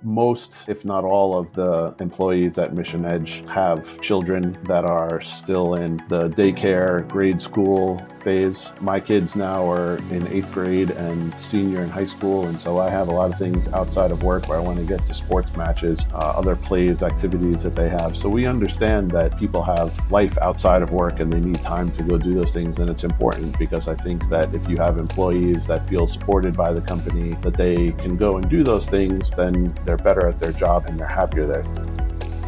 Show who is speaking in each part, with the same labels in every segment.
Speaker 1: Most, if not all, of the employees at MissionEdge have children that are still in the daycare, grade school phase. My kids now are in 8th grade and senior in high school, and so I have a lot of things outside of work where I want to get to sports matches, other plays, activities that they have. So we understand that people have life outside of work and they need time to go do those things, and it's important because I think that if you have employees that feel supported by the company, that they can go and do those things, then they're better at their job and they're happier there.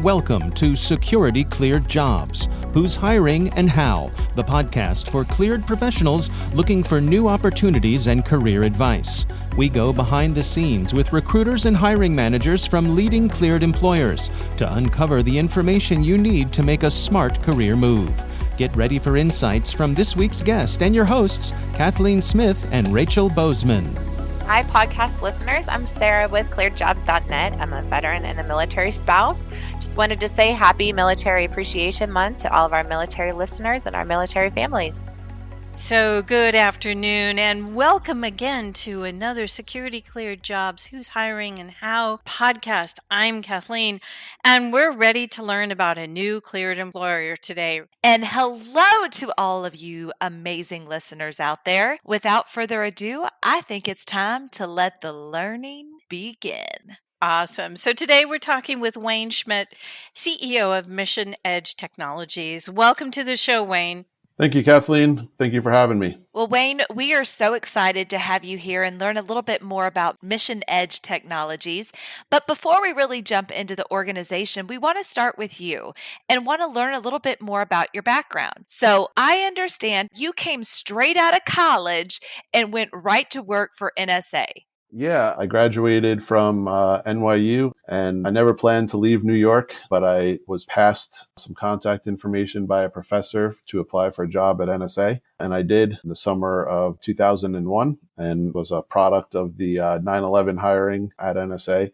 Speaker 2: Welcome to Security Cleared Jobs, Who's Hiring and How, the podcast for cleared professionals looking for new opportunities and career advice. We go behind the scenes with recruiters and hiring managers from leading cleared employers to uncover the information you need to make a smart career move. Get ready for insights from this week's guest and your hosts, Kathleen Smith and Rachel Bozeman.
Speaker 3: Hi, podcast listeners. I'm Sarah with ClearedJobs.Net. I'm a veteran and a military spouse. Just wanted to say happy Military Appreciation Month to all of our military listeners and our military families.
Speaker 4: So good afternoon and welcome again to another Security Cleared Jobs, Who's Hiring and How podcast. I'm Kathleen and we're ready to learn about a new cleared employer today.
Speaker 5: And hello to all of you amazing listeners out there. Without further ado, I think it's time to let the learning begin.
Speaker 4: Awesome. So today we're talking with Wayne Schmidt, CEO of MissionEdge Technologies. Welcome to the show, Wayne.
Speaker 1: Thank you, Kathleen. Thank you for having me.
Speaker 5: Well, Wayne, we are so excited to have you here and learn a little bit more about MissionEdge Technologies. But before we really jump into the organization, we want to start with you and want to learn a little bit more about your background. So I understand you came straight out of college and went right to work for NSA.
Speaker 1: Yeah, I graduated from NYU and I never planned to leave New York, but I was passed some contact information by a professor to apply for a job at NSA. And I did in the summer of 2001 and was a product of the 9/11 hiring at NSA.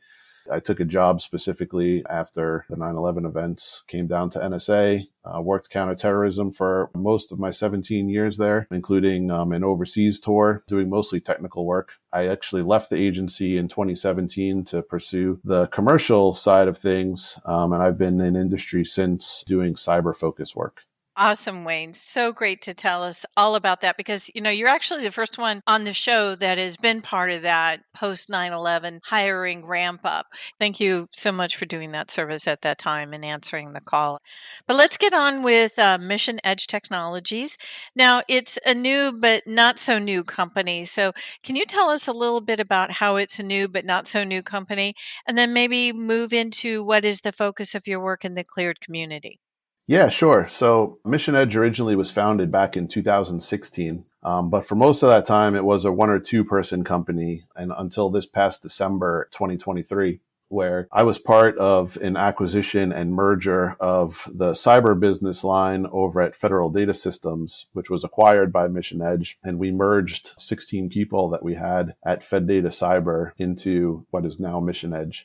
Speaker 1: I took a job specifically after the 9/11 events, came down to NSA, worked counterterrorism for most of my 17 years there, including an overseas tour, doing mostly technical work. I actually left the agency in 2017 to pursue the commercial side of things, and I've been in industry since doing cyber-focused work.
Speaker 4: Awesome, Wayne. So great to tell us all about that because, you're actually the first one on the show that has been part of that post 9/11 hiring ramp up. Thank you so much for doing that service at that time and answering the call. But let's get on with MissionEdge Technologies. Now, it's a new but not so new company. So can you tell us a little bit about how it's a new but not so new company and then maybe move into what is the focus of your work in the cleared community?
Speaker 1: Yeah, sure. So MissionEdge originally was founded back in 2016, but for most of that time, it was a 1 or 2 person company, and until this past December 2023, where I was part of an acquisition and merger of the cyber business line over at Federal Data Systems, which was acquired by MissionEdge, and we merged 16 people that we had at Fed Data Cyber into what is now MissionEdge.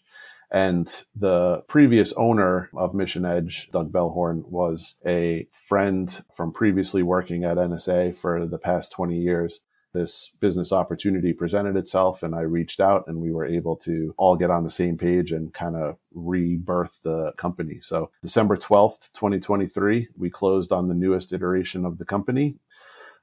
Speaker 1: And the previous owner of MissionEdge, Doug Bellhorn, was a friend from previously working at NSA for the past 20 years. This business opportunity presented itself and I reached out and we were able to all get on the same page and kind of rebirth the company. So December 12th, 2023, we closed on the newest iteration of the company.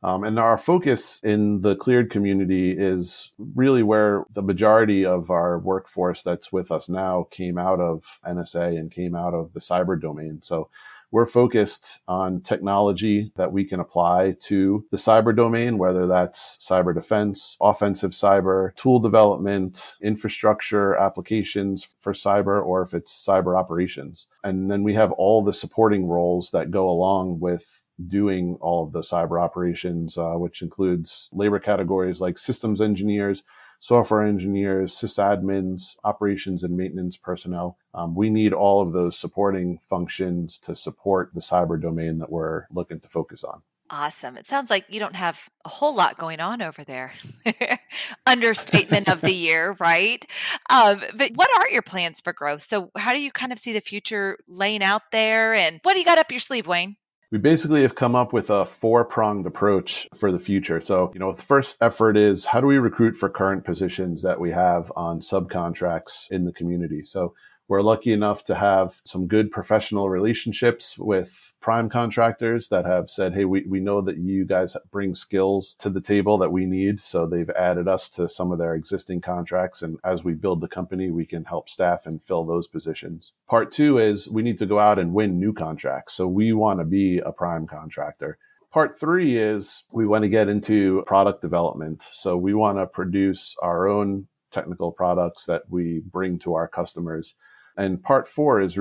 Speaker 1: And our focus in the cleared community is really where the majority of our workforce that's with us now came out of NSA and came out of the cyber domain. So we're focused on technology that we can apply to the cyber domain, whether that's cyber defense, offensive cyber, tool development, infrastructure applications for cyber, or if it's cyber operations. And then we have all the supporting roles that go along with doing all of the cyber operations, which includes labor categories like systems engineers, software engineers, sysadmins, operations and maintenance personnel. We need all of those supporting functions to support the cyber domain that we're looking to focus on.
Speaker 5: Awesome. It sounds like you don't have a whole lot going on over there. Understatement of the year, right? But what are your plans for growth? So how do you kind of see the future laying out there? And what do you got up your sleeve, Wayne?
Speaker 1: We basically have come up with a four-pronged approach for the future. So, the first effort is how do we recruit for current positions that we have on subcontracts in the community? So we're lucky enough to have some good professional relationships with prime contractors that have said, hey, we know that you guys bring skills to the table that we need. So they've added us to some of their existing contracts. And as we build the company, we can help staff and fill those positions. Part two is we need to go out and win new contracts. So we want to be a prime contractor. Part three is we want to get into product development. So we want to produce our own technical products that we bring to our customers. And part four is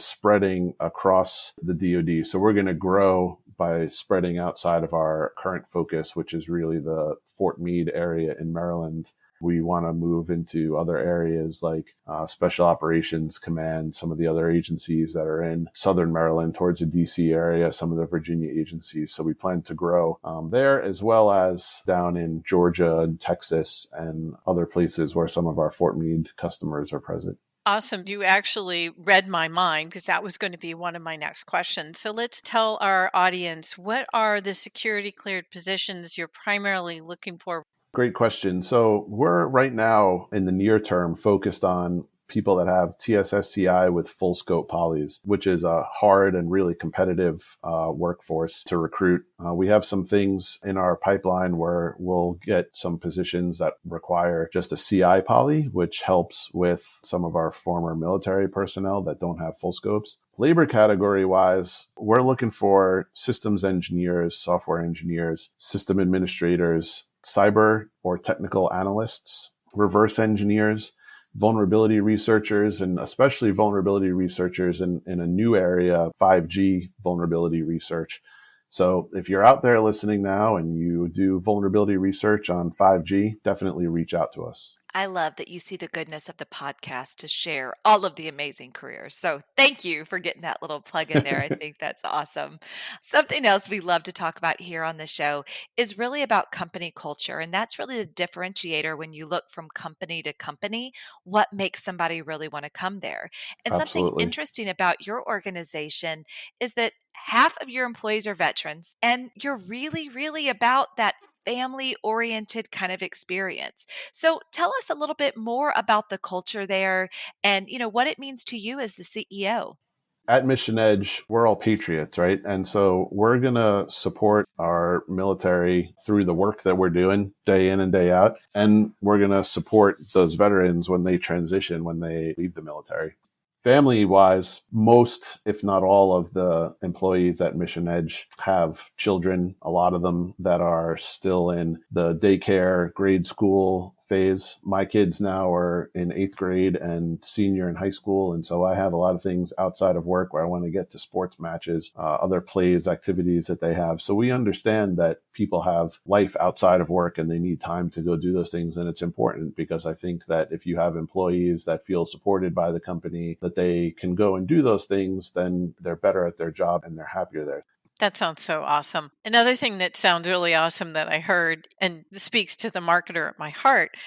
Speaker 1: spreading across the DoD. So we're going to grow by spreading outside of our current focus, which is really the Fort Meade area in Maryland. We want to move into other areas like Special Operations Command, some of the other agencies that are in Southern Maryland towards the DC area, some of the Virginia agencies. So we plan to grow there, as well as down in Georgia and Texas and other places where some of our Fort Meade customers are present.
Speaker 4: Awesome. You actually read my mind because that was going to be one of my next questions. So let's tell our audience, what are the security cleared positions you're primarily looking for?
Speaker 1: Great question. So we're right now in the near term focused on people that have TSSCI with full scope polys, which is a hard and really competitive workforce to recruit. We have some things in our pipeline where we'll get some positions that require just a CI poly, which helps with some of our former military personnel that don't have full scopes. Labor category wise, we're looking for systems engineers, software engineers, system administrators, cyber or technical analysts, reverse engineers, vulnerability researchers, and especially vulnerability researchers in a new area, 5G vulnerability research. So if you're out there listening now and you do vulnerability research on 5G, definitely reach out to us.
Speaker 5: I love that you see the goodness of the podcast to share all of the amazing careers. So thank you for getting that little plug in there. I think that's awesome. Something else we love to talk about here on the show is really about company culture. And that's really the differentiator when you look from company to company, what makes somebody really want to come there. And something
Speaker 1: Absolutely.
Speaker 5: interesting about your organization is that half of your employees are veterans, and you're really, really about that family oriented kind of experience. So tell us a little bit more about the culture there and what it means to you as the CEO.
Speaker 1: At MissionEdge, we're all patriots, right? And so we're going to support our military through the work that we're doing day in and day out. And we're going to support those veterans when they transition, when they leave the military. Family-wise, most, if not all, of the employees at MissionEdge have children, a lot of them that are still in the daycare, grade school phase. My kids now are in 8th grade and senior in high school. And so I have a lot of things outside of work where I want to get to sports matches, other plays, activities that they have. So we understand that people have life outside of work and they need time to go do those things. And it's important because I think that if you have employees that feel supported by the company, that they can go and do those things, then they're better at their job and they're happier there.
Speaker 4: That sounds so awesome. Another thing that sounds really awesome that I heard and speaks to the marketer at my heart,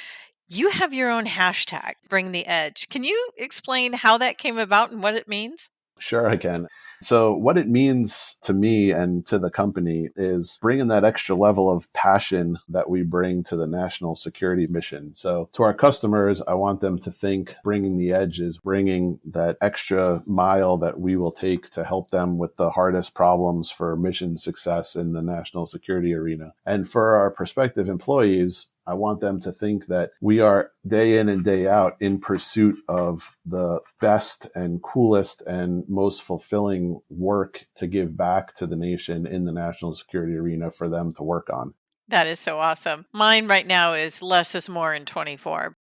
Speaker 4: you have your own hashtag, Bring the Edge. Can you explain how that came about and what it means?
Speaker 1: Sure, I can. So what it means to me and to the company is bringing that extra level of passion that we bring to the national security mission. So to our customers, I want them to think bringing the edge is bringing that extra mile that we will take to help them with the hardest problems for mission success in the national security arena. And for our prospective employees, I want them to think that we are day in and day out in pursuit of the best and coolest and most fulfilling work to give back to the nation in the national security arena for them to work on.
Speaker 4: That is so awesome. Mine right now is less is more in 24.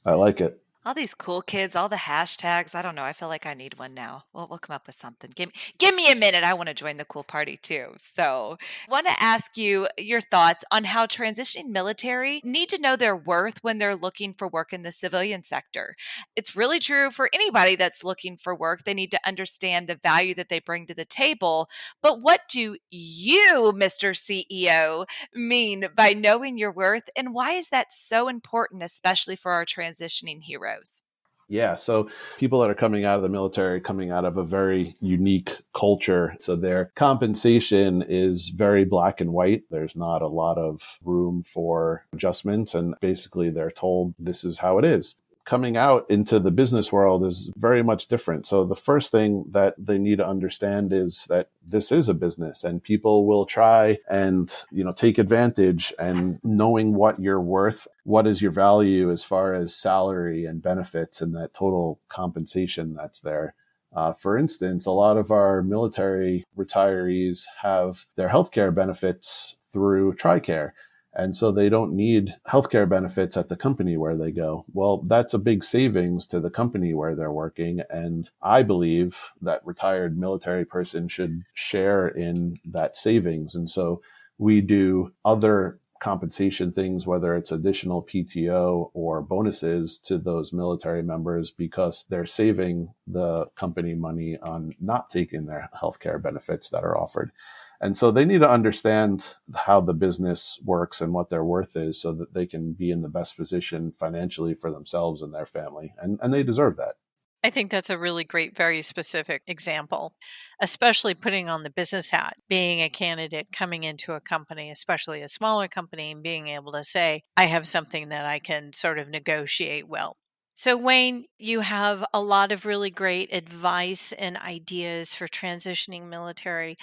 Speaker 1: I like it.
Speaker 5: All these cool kids, all the hashtags. I don't know. I feel like I need one now. We'll come up with something. Give me a minute. I want to join the cool party too. So want to ask you your thoughts on how transitioning military need to know their worth when they're looking for work in the civilian sector. It's really true for anybody that's looking for work. They need to understand the value that they bring to the table. But what do you, Mr. CEO, mean by knowing your worth? And why is that so important, especially for our transitioning heroes?
Speaker 1: Yeah, so people that are coming out of the military, coming out of a very unique culture. So their compensation is very black and white. There's not a lot of room for adjustment. And basically, they're told this is how it is. Coming out into the business world is very much different. So the first thing that they need to understand is that this is a business and people will try and, take advantage, and knowing what you're worth, what is your value as far as salary and benefits and that total compensation that's there. For instance, a lot of our military retirees have their healthcare benefits through TRICARE. And so they don't need healthcare benefits at the company where they go. Well, that's a big savings to the company where they're working. And I believe that retired military person should share in that savings. And so we do other compensation things, whether it's additional PTO or bonuses to those military members, because they're saving the company money on not taking their healthcare benefits that are offered. And so they need to understand how the business works and what their worth is so that they can be in the best position financially for themselves and their family. And they deserve that.
Speaker 4: I think that's a really great, very specific example, especially putting on the business hat, being a candidate coming into a company, especially a smaller company, and being able to say, I have something that I can sort of negotiate well. So, Wayne, you have a lot of really great advice and ideas for transitioning military.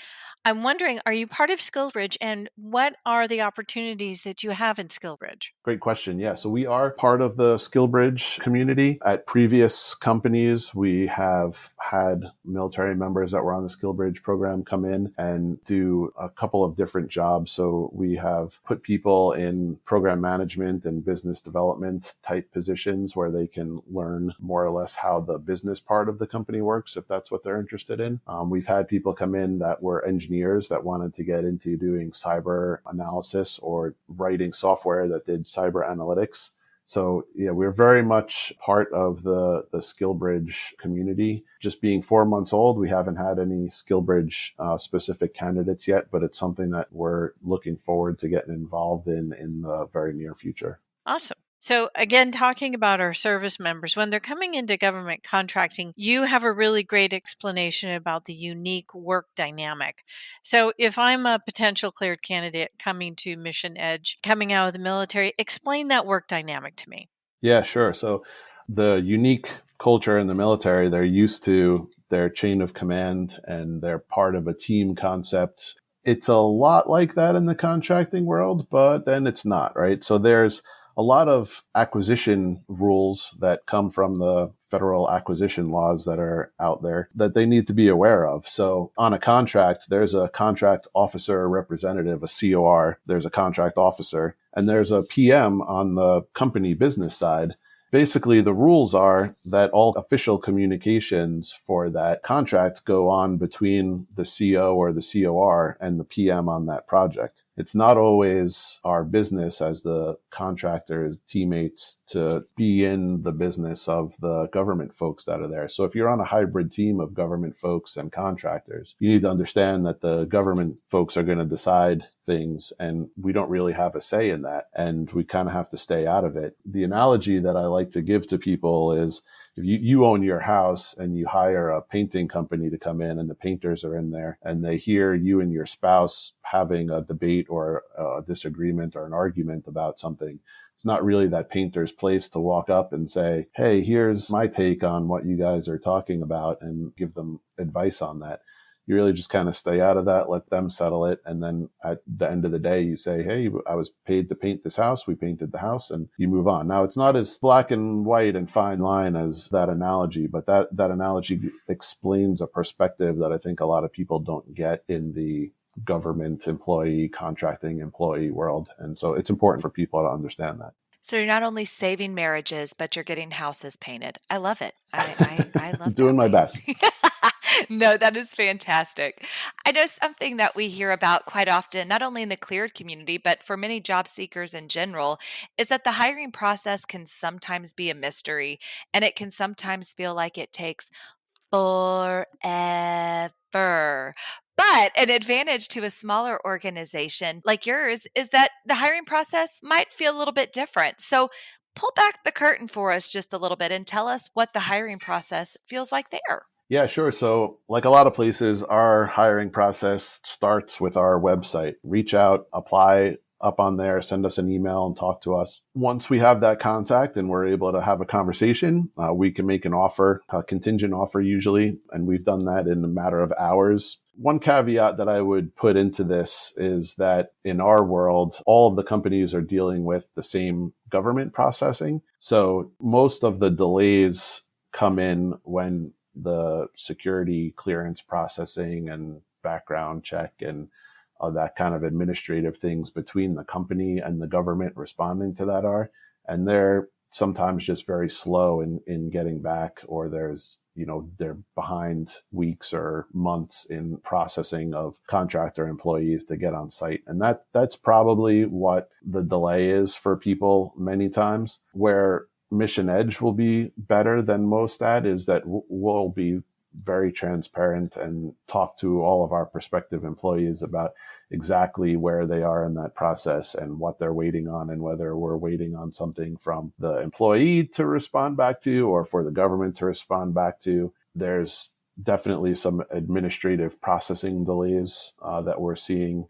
Speaker 4: I'm wondering, are you part of SkillsBridge, and what are the opportunities that you have in SkillsBridge?
Speaker 1: Great question. Yeah. So we are part of the SkillBridge community. At previous companies, we have had military members that were on the SkillBridge program come in and do a couple of different jobs. So we have put people in program management and business development type positions where they can learn more or less how the business part of the company works, if that's what they're interested in. We've had people come in that were engineers that wanted to get into doing cyber analysis or writing software that did cyber analytics. So yeah, we're very much part of the SkillBridge community. Just being 4 months old, we haven't had any SkillBridge specific candidates yet, but it's something that we're looking forward to getting involved in the very near future.
Speaker 4: Awesome. So, again, talking about our service members, when they're coming into government contracting, you have a really great explanation about the unique work dynamic. So, if I'm a potential cleared candidate coming to Mission Edge, coming out of the military, explain that work dynamic to me.
Speaker 1: Yeah, sure. So, the unique culture in the military, they're used to their chain of command and they're part of a team concept. It's a lot like that in the contracting world, but then it's not, right? So there's a lot of acquisition rules that come from the federal acquisition laws that are out there that they need to be aware of. So on a contract, there's a contract officer representative, a COR, there's a contract officer, and there's a PM on the company business side. Basically, the rules are that all official communications for that contract go on between the CO or the COR and the PM on that project. It's not always our business as the contractor teammates to be in the business of the government folks that are there. So if you're on a hybrid team of government folks and contractors, you need to understand that the government folks are going to decide things and we don't really have a say in that, and we kind of have to stay out of it. The analogy that I like to give to people is if you own your house and you hire a painting company to come in and the painters are in there and they hear you and your spouse having a debate or a disagreement or an argument about something, it's not really that painter's place to walk up and say, hey, here's my take on what you guys are talking about and give them advice on that. You really just kind of stay out of that, let them settle it. And then at the end of the day, you say, hey, I was paid to paint this house. We painted the house, and you move on. Now, it's not as black and white and fine line as that analogy, but that analogy explains a perspective that I think a lot of people don't get in the government employee, contracting employee world. And so it's important for people to understand that.
Speaker 5: So you're not only saving marriages, but you're getting houses painted. I love it. I love
Speaker 1: Doing
Speaker 5: that,
Speaker 1: my
Speaker 5: Wayne.
Speaker 1: best.
Speaker 5: No, that is fantastic. I know something that we hear about quite often, not only in the cleared community, but for many job seekers in general, is that the hiring process can sometimes be a mystery and it can sometimes feel like it takes forever. But an advantage to a smaller organization like yours is that the hiring process might feel a little bit different. So, Pull back the curtain for us just a little bit and tell us what the hiring process feels like there.
Speaker 1: Yeah, sure. So, like a lot of places, our hiring process starts with our website. Reach out, apply up on there, send us an email and talk to us. Once we have that contact and we're able to have a conversation, we can make an offer, a contingent offer usually, and we've done that in a matter of hours. One caveat that I would put into this is that in our world, all of the companies are dealing with the same government processing. So most of the delays come in when the security clearance processing and background check and that kind of administrative things between the company and the government responding to that are. And they're sometimes just very slow in getting back, or they're behind weeks or months in processing of contractor employees to get on site. And that's probably what the delay is for people many times. Where MissionEdge will be better than most at is that we'll be very transparent and talk to all of our prospective employees about exactly where they are in that process and what they're waiting on, and whether we're waiting on something from the employee to respond back to or for the government to respond back to. There's definitely some administrative processing delays that we're seeing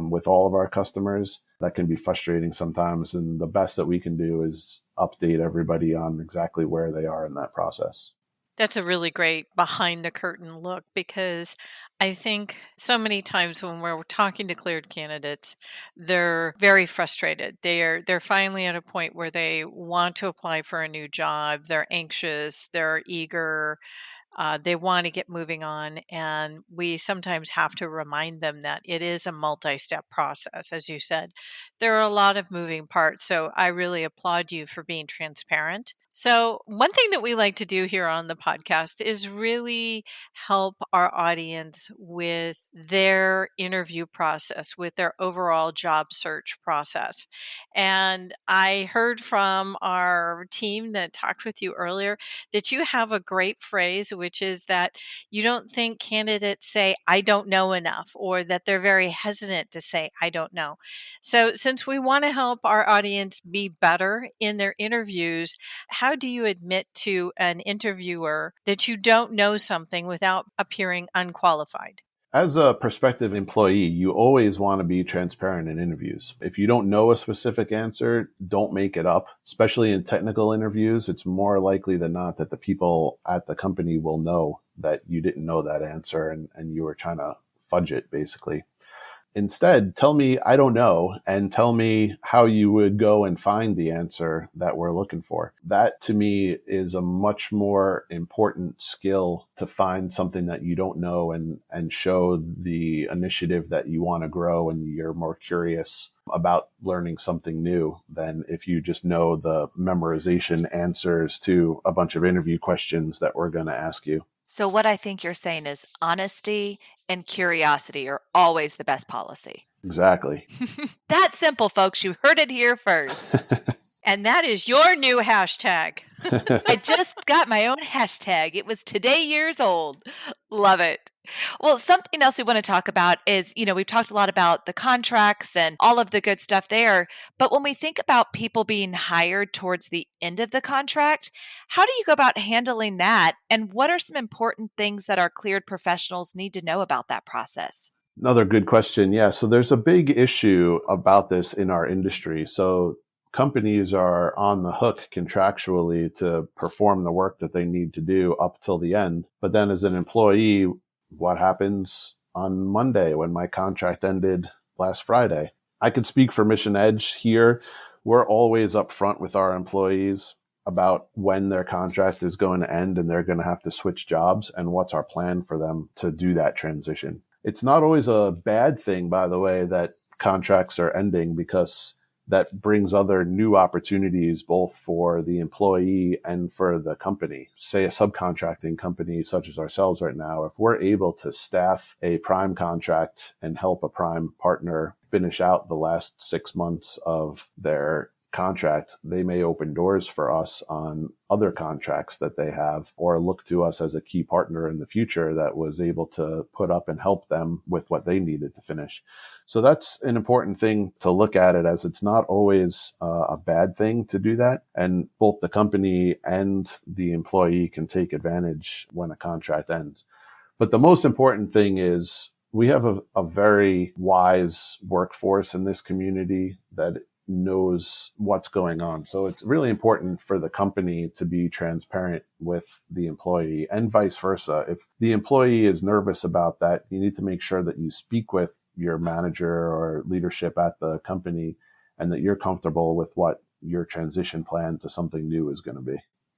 Speaker 1: with all of our customers that can be frustrating sometimes. And the best that we can do is update everybody on exactly where they are in that process.
Speaker 4: That's a really great behind the curtain look, because I think so many times when we're talking to cleared candidates, they're very frustrated. They're finally at a point where they want to apply for a new job. They're anxious, they're eager, they want to get moving on. And we sometimes have to remind them that it is a multi-step process. As you said, there are a lot of moving parts. So I really applaud you for being transparent. So, one thing that we like to do here on the podcast is really help our audience with their interview process, with their overall job search process. And I heard from our team that talked with you earlier that you have a great phrase, which is that you don't think candidates say, I don't know enough, or that they're very hesitant to say, I don't know. So, since we want to help our audience be better in their interviews, how do you admit to an interviewer that you don't know something without appearing unqualified?
Speaker 1: As a prospective employee, you always want to be transparent in interviews. If you don't know a specific answer, don't make it up. Especially in technical interviews, it's more likely than not that the people at the company will know that you didn't know that answer and you were trying to fudge it, basically. Instead, tell me, I don't know, and tell me how you would go and find the answer that we're looking for. That, to me, is a much more important skill to find something that you don't know and show the initiative that you want to grow and you're more curious about learning something new than if you just know the memorization answers to a bunch of interview questions that we're going to ask you.
Speaker 5: So, what I think you're saying is honesty and curiosity are always the best policy.
Speaker 1: Exactly.
Speaker 5: That's simple, folks. You heard it here first.
Speaker 4: And that is your new hashtag.
Speaker 5: I just got my own hashtag. It was today years old. Love it. Well, something else we want to talk about is, we've talked a lot about the contracts and all of the good stuff there. But when we think about people being hired towards the end of the contract, how do you go about handling that? And what are some important things that our cleared professionals need to know about that process?
Speaker 1: Another good question. Yeah. So there's a big issue about this in our industry. So companies are on the hook contractually to perform the work that they need to do up till the end. But then as an employee, what happens on Monday when my contract ended last Friday? I could speak for MissionEdge here. We're always upfront with our employees about when their contract is going to end and they're going to have to switch jobs and what's our plan for them to do that transition. It's not always a bad thing, by the way, that contracts are ending, because that brings other new opportunities both for the employee and for the company. Say a subcontracting company such as ourselves right now, if we're able to staff a prime contract and help a prime partner finish out the last 6 months of their contract, they may open doors for us on other contracts that they have, or look to us as a key partner in the future that was able to put up and help them with what they needed to finish. So that's an important thing to look at it as. It's not always a bad thing to do that. And both the company and the employee can take advantage when a contract ends. But the most important thing is we have a very wise workforce in this community that knows what's going on. So it's really important for the company to be transparent with the employee and vice versa. If the employee is nervous about that, you need to make sure that you speak with your manager or leadership at the company and that you're comfortable with what your transition plan to something new is going to be.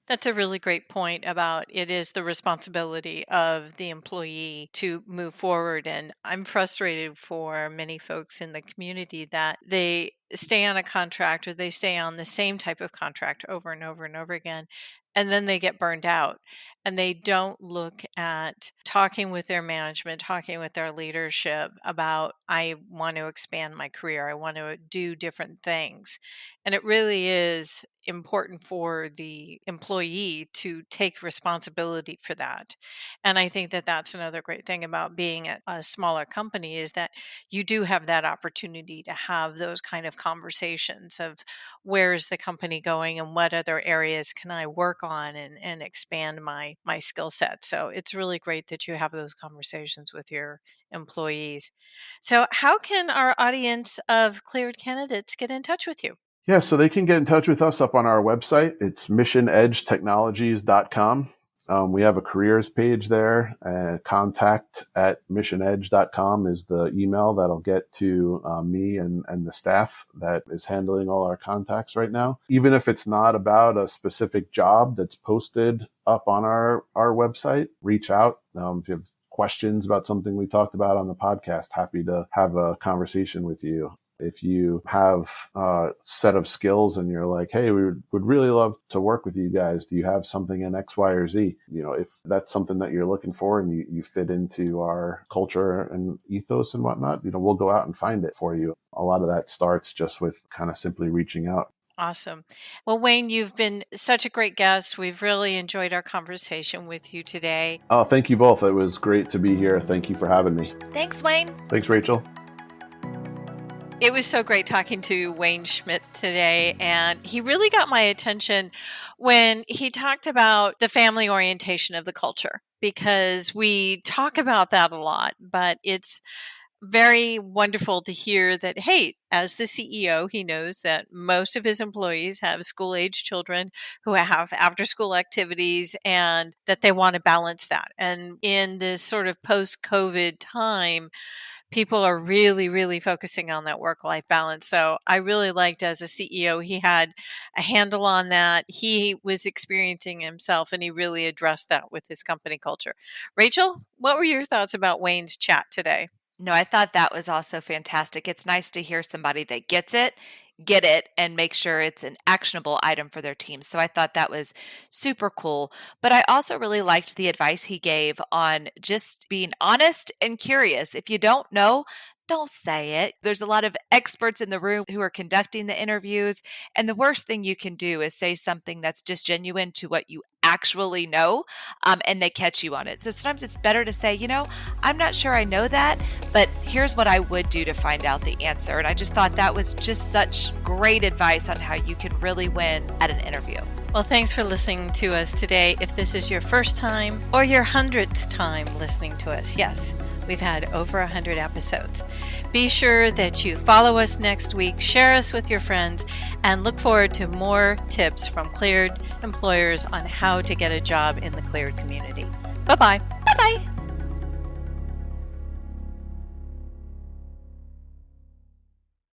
Speaker 4: That's a really great point about it is the responsibility of the employee to move forward. And I'm frustrated for many folks in the community that they stay on a contract or they stay on the same type of contract over and over and over again. And then they get burned out and they don't look at talking with their management, talking with their leadership about, I want to expand my career. I want to do different things. And it really is important for the employee to take responsibility for that. And I think that that's another great thing about being at a smaller company is that you do have that opportunity to have those kind of conversations of where is the company going and what other areas can I work on and expand my skill set. So it's really great that you have those conversations with your employees. So how can our audience of cleared candidates get in touch with you?
Speaker 1: Yeah, so they can get in touch with us up on our website. It's MissionEdgeTechnologies.com. We have a careers page there. Contact@MissionEdge.com is the email that'll get to me and the staff that is handling all our contacts right now. Even if it's not about a specific job that's posted up on our website, reach out. If you have questions about something we talked about on the podcast, happy to have a conversation with you. If you have a set of skills and you're like, hey, we would really love to work with you guys. Do you have something in X, Y, or Z? If that's something that you're looking for and you fit into our culture and ethos and whatnot, we'll go out and find it for you. A lot of that starts just with kind of simply reaching out.
Speaker 4: Awesome. Well, Wayne, you've been such a great guest. We've really enjoyed our conversation with you today.
Speaker 1: Oh, thank you both. It was great to be here. Thank you for having me.
Speaker 5: Thanks, Wayne.
Speaker 1: Thanks, Rachel.
Speaker 4: It was so great talking to Wayne Schmidt today, and he really got my attention when he talked about the family orientation of the culture, because we talk about that a lot, but it's very wonderful to hear that, hey, as the CEO, he knows that most of his employees have school-age children who have after-school activities and that they want to balance that. And in this sort of post-COVID time, people are really, really focusing on that work-life balance. So I really liked as a CEO, he had a handle on that. He was experiencing himself and he really addressed that with his company culture. Rachel, what were your thoughts about Wayne's chat today?
Speaker 5: No, I thought that was also fantastic. It's nice to hear somebody that get it, and make sure it's an actionable item for their team. So I thought that was super cool. But I also really liked the advice he gave on just being honest and curious. If you don't know, don't say it. There's a lot of experts in the room who are conducting the interviews. And the worst thing you can do is say something that's just genuine to what you actually know, and they catch you on it. So sometimes it's better to say, I'm not sure I know that, but here's what I would do to find out the answer. And I just thought that was just such great advice on how you can really win at an interview.
Speaker 4: Well, thanks for listening to us today. If this is your first time or your 100th time listening to us, yes, we've had over 100 episodes. Be sure that you follow us next week, share us with your friends, and look forward to more tips from cleared employers on how to get a job in the cleared community. Bye-bye.
Speaker 5: Bye-bye.